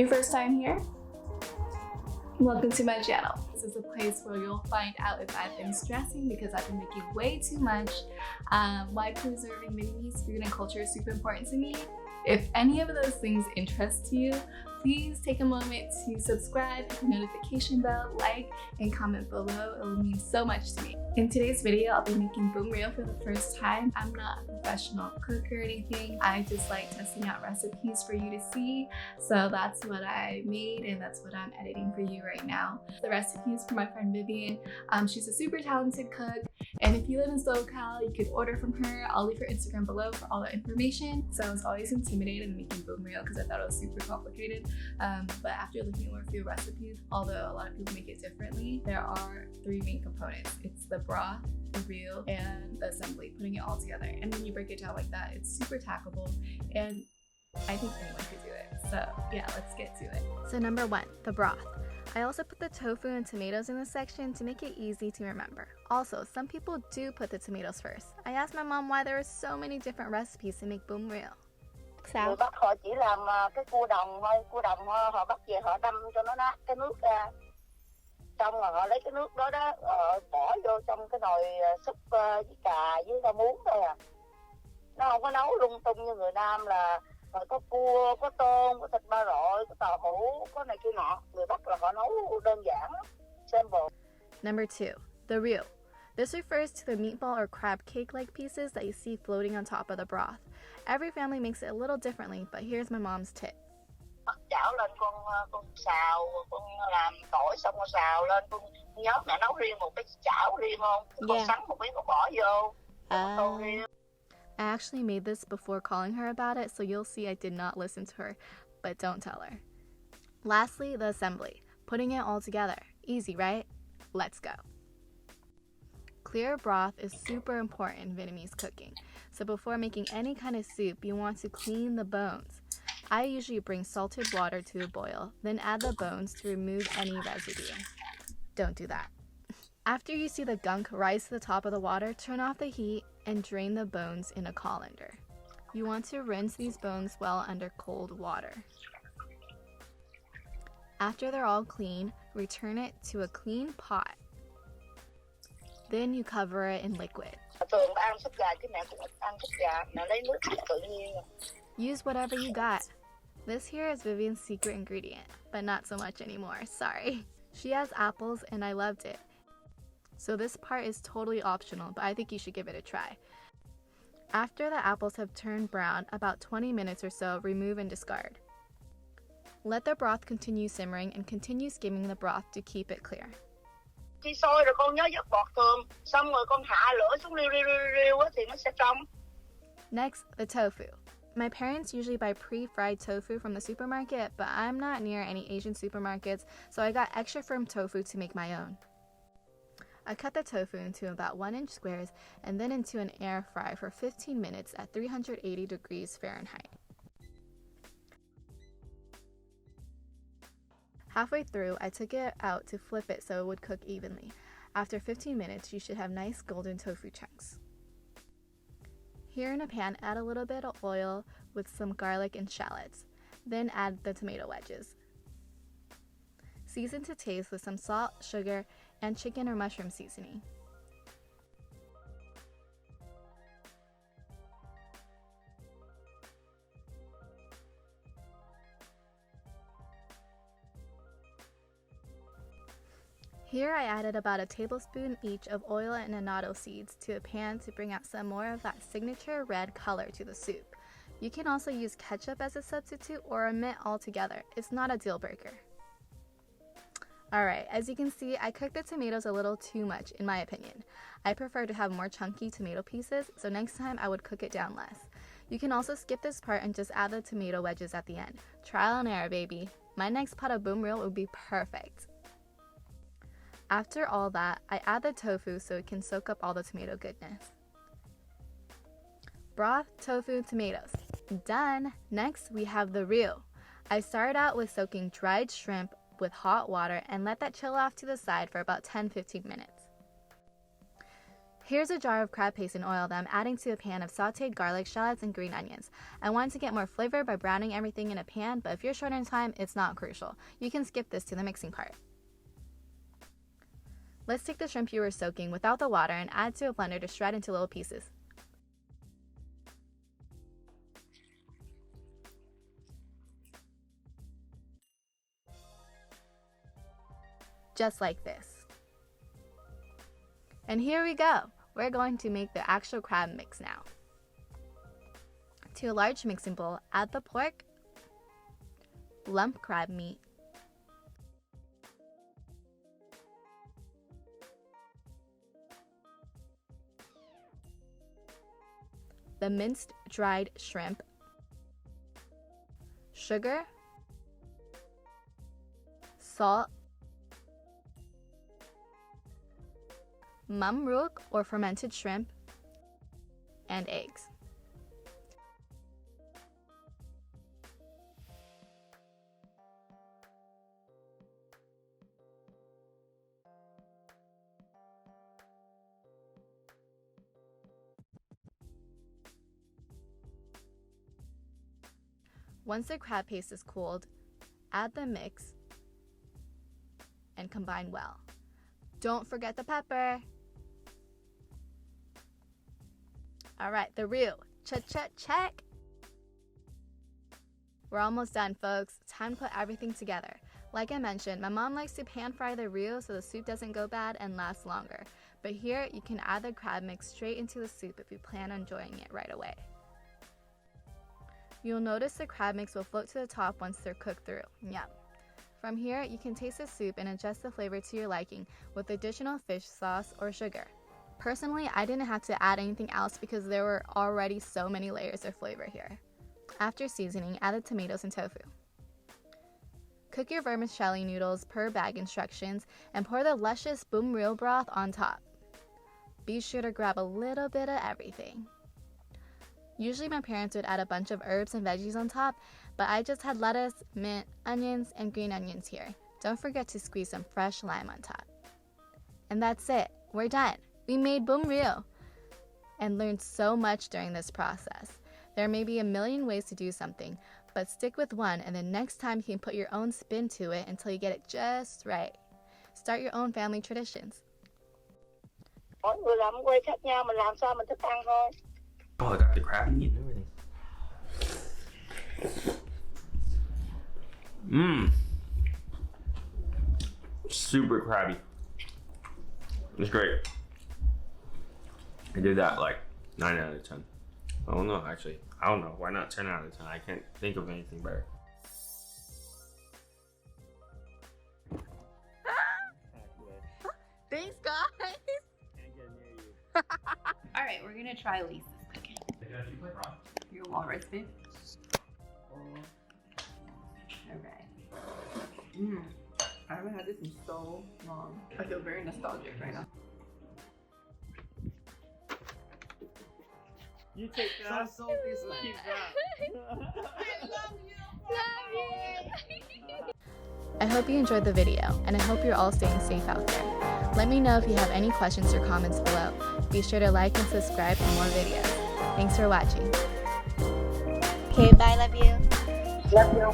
your first time here? Welcome to my channel. This is a place where you'll find out if I've been stressing because I've been making way too much, why preserving Vietnamese food and culture is super important to me. If any of those things interest you, please take a moment to subscribe, hit the notification bell, like, and comment below. It will mean so much to me. In today's video, I'll be making Bun Rieu for the first time. I'm not a professional cook or anything. I just like testing out recipes for you to see. So that's what I made and that's what I'm editing for you right now. The recipe is from my friend Vivian. She's a super talented cook. And if you live in SoCal, you could order from her. I'll leave her Instagram below for all the information. So I was always intimidated in making Bun Rieu because I thought it was super complicated. But after looking over a few recipes, although a lot of people make it differently, there are three main components. It's the broth, the rieu, and the assembly, putting it all together. And when you break it down like that, it's super tackable, and I think anyone could do it. So yeah, let's get to it. So number 1, the broth. I also put the tofu and tomatoes in this section to make it easy to remember. Also, some people do put the tomatoes first. I asked my mom why there are so many different recipes to make bun rieu. Người Bắc họ chỉ làm cái cua đồng thôi, họ bắt về họ đâm cho nó nát cái nước ra, xong rồi họ lấy cái nước đó họ bỏ vô trong cái nồi súp với cà với rau muống thôi à. Nó không có nấu lung tung như người Nam là có cua, có tôm, có thịt ba rọi, có tàu hũ, có này kia nọ. Người Bắc là họ nấu đơn giản lắm, simple. Number 2, the rieu. This refers to the meatball or crab cake-like pieces that you see floating on top of the broth. Every family makes it a little differently, but here's my mom's tip. Chảo lên con xào, con làm tỏi xong con xào lên, con nhớ mẹ nấu riêng một cái chảo riêng không? Con sắn một miếng con bỏ vô. I actually made this before calling her about it, so you'll see I did not listen to her, but don't tell her. Lastly, the assembly. Putting it all together. Easy, right? Let's go. Clear broth is super important in Vietnamese cooking, so before making any kind of soup, you want to clean the bones. I usually bring salted water to a boil, then add the bones to remove any residue. Don't do that. After you see the gunk rise to the top of the water, turn off the heat and drain the bones in a colander. You want to rinse these bones well under cold water. After they're all clean, return it to a clean pot. Then you cover it in liquid. Use whatever you got. This here is Vivian's secret ingredient, but not so much anymore, sorry. She has apples and I loved it. So this part is totally optional, but I think you should give it a try. After the apples have turned brown, about 20 minutes or so, remove and discard. Let the broth continue simmering and continue skimming the broth to keep it clear. Khi sôi rồi con nhớ vớt bọt thường, xong rồi con hạ lửa xuống riu thì nó sẽ trong. Next, the tofu. My parents usually buy pre-fried tofu from the supermarket, but I'm not near any Asian supermarkets, so I got extra firm tofu to make my own. I cut the tofu into about 1-inch squares and then into an air fry for 15 minutes at 380 degrees Fahrenheit. Halfway through, I took it out to flip it so it would cook evenly. After 15 minutes, you should have nice golden tofu chunks. Here in a pan, add a little bit of oil with some garlic and shallots. Then add the tomato wedges. Season to taste with some salt, sugar, and chicken or mushroom seasoning. Here I added about a tablespoon each of oil and annatto seeds to a pan to bring out some more of that signature red color to the soup. You can also use ketchup as a substitute or omit altogether. It's not a deal breaker. Alright, as you can see, I cooked the tomatoes a little too much in my opinion. I prefer to have more chunky tomato pieces, so next time I would cook it down less. You can also skip this part and just add the tomato wedges at the end. Trial and error, baby. My next pot of bun rieu would be perfect. After all that, I add the tofu so it can soak up all the tomato goodness. Broth, tofu, tomatoes. Done! Next, we have the rieu. I started out with soaking dried shrimp with hot water and let that chill off to the side for about 10-15 minutes. Here's a jar of crab paste and oil that I'm adding to a pan of sauteed garlic, shallots, and green onions. I want to get more flavor by browning everything in a pan, but if you're short on time, it's not crucial. You can skip this to the mixing part. Let's take the shrimp you were soaking without the water and add to a blender to shred into little pieces. Just like this. And here we go. We're going to make the actual crab mix now. To a large mixing bowl, add the pork, lump crab meat, the minced dried shrimp, sugar, salt, mum rook or fermented shrimp, and eggs. Once the crab paste is cooled, add the mix and combine well. Don't forget the pepper. All right, the roux. Check. We're almost done, folks. Time to put everything together. Like I mentioned, my mom likes to pan fry the roux so the soup doesn't go bad and lasts longer. But here, you can add the crab mix straight into the soup if you plan on enjoying it right away. You'll notice the crab mix will float to the top once they're cooked through. Yum. From here, you can taste the soup and adjust the flavor to your liking with additional fish sauce or sugar. Personally, I didn't have to add anything else because there were already so many layers of flavor here. After seasoning, add the tomatoes and tofu. Cook your vermicelli noodles per bag instructions and pour the luscious Bun Rieu broth on top. Be sure to grab a little bit of everything. Usually my parents would add a bunch of herbs and veggies on top, but I just had lettuce, mint, onions, and green onions here. Don't forget to squeeze some fresh lime on top. And that's it. We're done. We made Bun Rieu and learned so much during this process. There may be a million ways to do something, but stick with one and then next time you can put your own spin to it until you get it just right. Start your own family traditions. Mỗi người làm quê khác nhau, mình làm sao mình thích ăn thôi. Oh, I got the crab meat and everything. Super crabby. It's great. I did that like 9 out of 10. I don't know, actually. I don't know. Why not 10 out of 10? I can't think of anything better. Thanks, guys. All right, we're gonna try Lisa's cooking. Your walrus food. Okay. I haven't had this in so long. I feel very nostalgic right now. You take that. So keep that. I love you. I hope you enjoyed the video, and I hope you're all staying safe out there. Let me know if you have any questions or comments below. Be sure to like and subscribe for more videos. Thanks for watching. Okay, bye, love you. Love you.